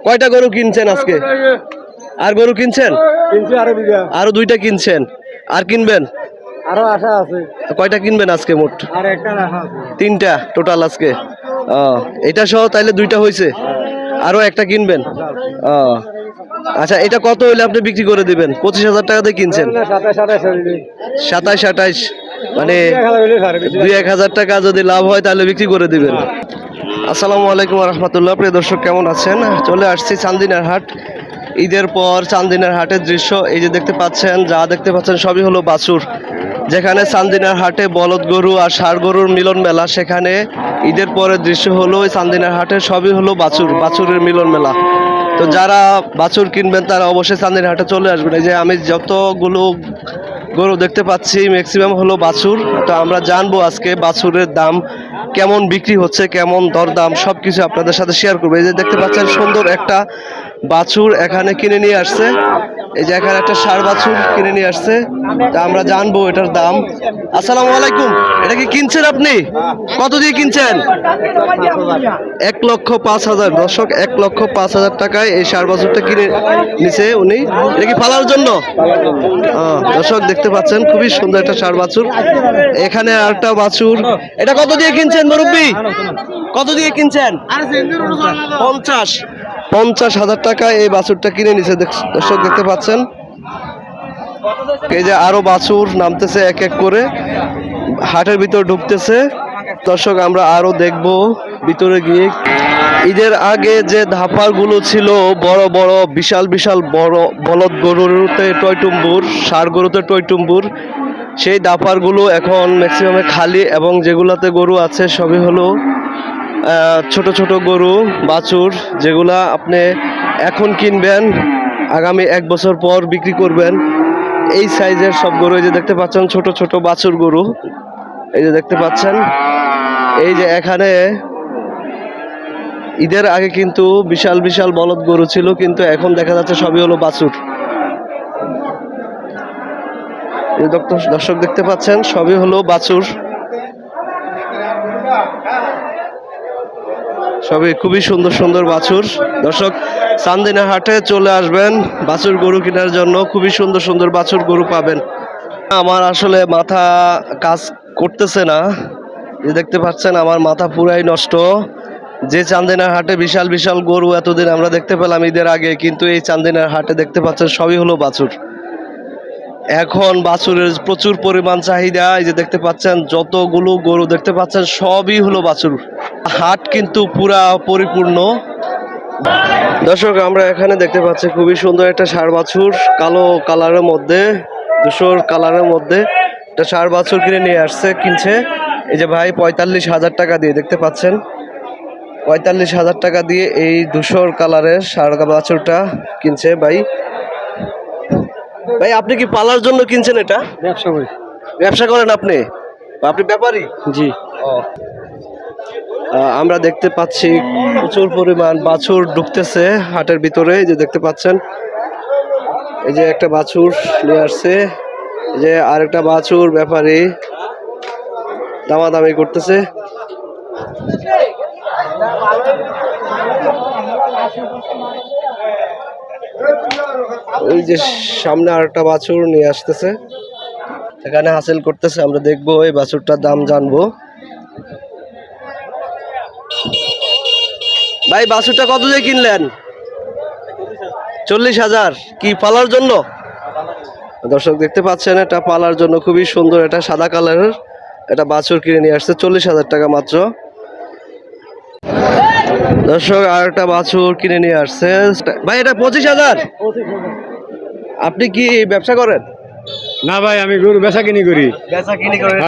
কয়টা গরু কিনছেন আজকে? আর গরু কিনছেন? আরো দুইটা কিনছেন, আর কিনবেন? আরো আশা আছে। কয়টা কিনবেন আজকে মোট? আর একটা রাখা আছে। তিনটা টোটাল আজকে। এটা সহ তাইলে দুইটা হয়েছে, আরো একটা কিনবেন। আচ্ছা, এটা কত হইলে আপনি বিক্রি করে দিবেন? 25,000 টাকা দিয়ে কিনছেন। 27-28 মানে 2-1,000 টাকা যদি লাভ হয় তাহলে বিক্রি করে দিবেন। আসসালামু আলাইকুম রহমতুল্লাহ। প্রিয় দর্শক, কেমন আছেন? চলে আসছি চান্দিনার হাট। ঈদের পর চান্দিনার হাটের দৃশ্য এই যে দেখতে পাচ্ছেন, যা দেখতে পাচ্ছেন সবই হলো বাছুর। যেখানে চান্দিনার হাটে বলদ গরু আর ষাঁড় গরুর মিলন মেলা, সেখানে ঈদের পরের দৃশ্য হলো চান্দিনার হাটে সবই হলো বাছুরের মিলন মেলা। তো যারা বাছুর কিনবেন তারা অবশ্যই চান্দিনার হাটে চলে আসবেন। এই যে আমি যতগুলো গরু দেখতে পাচ্ছি ম্যাক্সিমাম হলো বাছুর। তো আমরা জানবো আজকে বাছুরের দাম কেমন বিক্রি হচ্ছে, কেমন দরদাম, সব কিছু আপনাদের সাথে শেয়ার করবো। এই যে দেখতে পাচ্ছেন সুন্দর একটা বাছুর এখানে কিনে নিয়ে আসছে। এই যে এখানে একটা ষাঁড় বাছুর কিনে নিয়ে আসছে, তা আমরা জানবো এটার দাম। আসসালামু আলাইকুম, এটা কি কিনছেন আপনি? কত দিয়ে কিনছেন? 1,05,000। দর্শক, 1,05,000 টাকায় এই ষাঁড় বাছুরটা কিনে নিছে উনি। এটা কি পালার জন্য? দর্শক দেখতে পাচ্ছেন খুবই সুন্দর একটা ষাঁড় বাছুর। এখানে আরেকটা বাছুর, এটা কত দিয়ে কিনছেন মুরব্বী? কত দিয়ে কিনছেন? 50,000 টাকায় এই বাছুরটা কিনে নিছে। দর্শক দেখতে পাচ্ছেন, এই যে আরো বাছুর নামতেছে এক এক করে, হাটের ভিতর ঢুকতেছে। দর্শক, আমরা আরো দেখবো ভিতরে গিয়ে। ঈদের আগে যে ধাপার গুলো ছিল বড় বড় বিশাল বিশাল বড় বলদ গরুতে টয়টুম্বুর, ষাঁড় গরুতে টয়টুম্বুর, সেই দাপার গুলো এখন ম্যাক্সিমামে খালি, এবং যেগুলাতে গরু আছে সবই হলো ছোট ছোট গরু বাছুর, যেগুলা আপনি এখন কিনবেন আগামী 1 বছর পর বিক্রি করবেন। এই সাইজের সব গরু এই যে দেখতে পাচ্ছেন, ছোট ছোট বাছুর গরু এই যে দেখতে পাচ্ছেন। এই যে এখানে ঈদের আগে কিন্তু বিশাল বিশাল বলদ গরু ছিল, কিন্তু এখন দেখা যাচ্ছে সবই হলো বাছুর। দর্শক দেখতে পাচ্ছেন সবই হলো বাছুর, সবই খুবই সুন্দর সুন্দর বাছুর। দর্শক, চান্দিনা হাটে চলে আসবেন বাছুর গরু কেনার জন্য, খুবই সুন্দর সুন্দর বাছুর গরু পাবেন। আমার আসলে মাথা কাজ করতেছে না, দেখতে পাচ্ছেন আমার মাথা পুরাই নষ্ট। যে চান্দিনার হাটে বিশাল বিশাল গরু এতদিন আমরা দেখতে পেলাম ঈদের আগে, কিন্তু এই চান্দিনার হাটে দেখতে পাচ্ছেন সবই হলো বাছুর। এখন বাছুরের প্রচুর পরিমাণ চাহিদা। এই যে দেখতে পাচ্ছেন যতগুলো গরু দেখতে পাচ্ছেন সবই হলো বাছুর। হাট কিন্তু পুরা পরিপূর্ণ। দর্শক, আমরা এখানে দেখতে পাচ্ছি খুবই সুন্দর একটা ষাঁড় বাছুর, কালো কালারের মধ্যে, ধূসর কালারের মধ্যে একটা ষাঁড় বাছুর কিনছে এই যে ভাই 45,000 টাকা দিয়ে। দেখতে পাচ্ছেন 45,000 টাকা দিয়ে এই ধূসর কালারের ষাঁড় বাছুরটা কিনছে ভাই। ভাই, আপনি কি পালার জন্য কিনছেন এটা? ব্যবসা করি। ব্যবসা করেন আপনি? আপনি ব্যাপারী? জি। আমরা দেখতে পাচ্ছি প্রচুর পরিমাণ বাছুর ঢুকতেছে হাটের ভিতরে। এই যে দেখতে পাচ্ছেন, এই যে একটা বাছুর নিয়ে আসছে, এই যে আরেকটা বাছুর ব্যাপারী দামাদামি করতেছে। ওই যে সামনে আরেকটা বাছুর নিয়ে আসতেছে, এখানে হাসিল করতেছে। আমরা দেখবো এই বাছুরটার দাম জানবো। ভাই, বাছুরটা কত দিয়ে কিনলেন? 40,000। কি পালার জন্য? দর্শক দেখতে পাচ্ছেন এটা পালার জন্য, খুবই সুন্দর এটা সাদা কালারের এটা বাছুর কিনে নিয়ে আসছে 40,000 টাকা মাত্র। দর্শক, আর একটা বাছুর কিনে নিয়ে আসছে ভাই, এটা 25,000। আপনি কি ব্যবসা করেন? না ভাই, আমি গরু বেচা কিনি করি। বেচা কিনি করেন?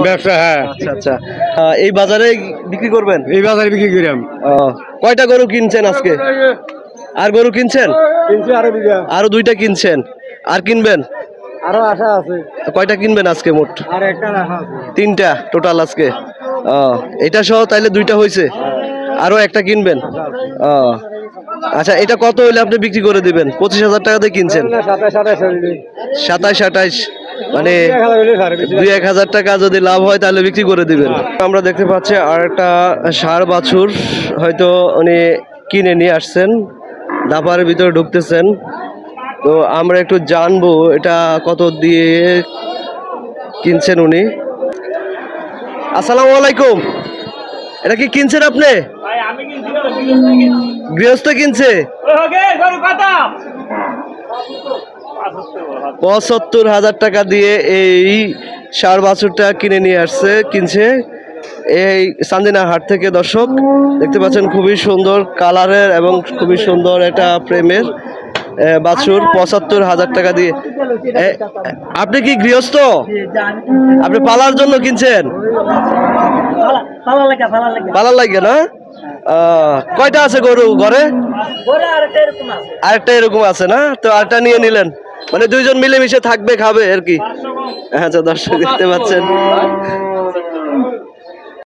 ব্যবসা। হ্যাঁ। আচ্ছা আচ্ছা। এই বাজারে বিক্রি করবেন? এই বাজারে বিক্রি করি আমি। কয়টা গরু কিনছেন আজকে? আর গরু কিনছেন? আরো দুইটা কিনছেন, আর কিনবেন? আরো আশা আছে। কয়টা কিনবেন আজকে মোট? আর একটা রাখা আছে। তিনটা টোটাল আজকে। এটা সহ তাইলে দুইটা হয়েছে, আরো একটা কিনবেন। আচ্ছা, এটা কত হইলে আপনি বিক্রি করে দিবেন? 25,000 টাকা দিয়ে কিনছেন। 27-28 মানে 2-1,000 টাকা যদি লাভ হয় তাহলে বিক্রি করে দিবেন। আমরা দেখতে পাচ্ছি আর একটা ষাঁড় বাছুর হয়তো উনি কিনে নিয়ে আসছেন, দাপার ভিতরে ঢুকতেছেন। তো আমরা একটু জানবো এটা কত দিয়ে কিনছেন উনি। আসসালামু আলাইকুম, এটা কি কিনছেন আপনি? গৃহস্থ কিনছে ৭৫,০০০ টাকা দিয়ে এই ষাঁড় বাছুরটা কিনে নিয়ে আসছে, কিনছে এই চান্দিনা হাট থেকে। দর্শক দেখতে পাচ্ছেন খুবই সুন্দর কালারের এবং খুবই সুন্দর একটা প্রেমের বাছুর ৭৫,০০০ টাকা দিয়ে। আপনি কি গৃহস্থ? আপনি পালার জন্য কিনছেন? পালার লাগে না? কয়টা আছে গরু ঘরে? আরেকটা এরকম আছে না? তো আরেকটা নিয়ে নিলেন, মানে দুইজন মিলেমিশে থাকবে, খাবে আর কি। আচ্ছা দর্শক দেখতে পাচ্ছেন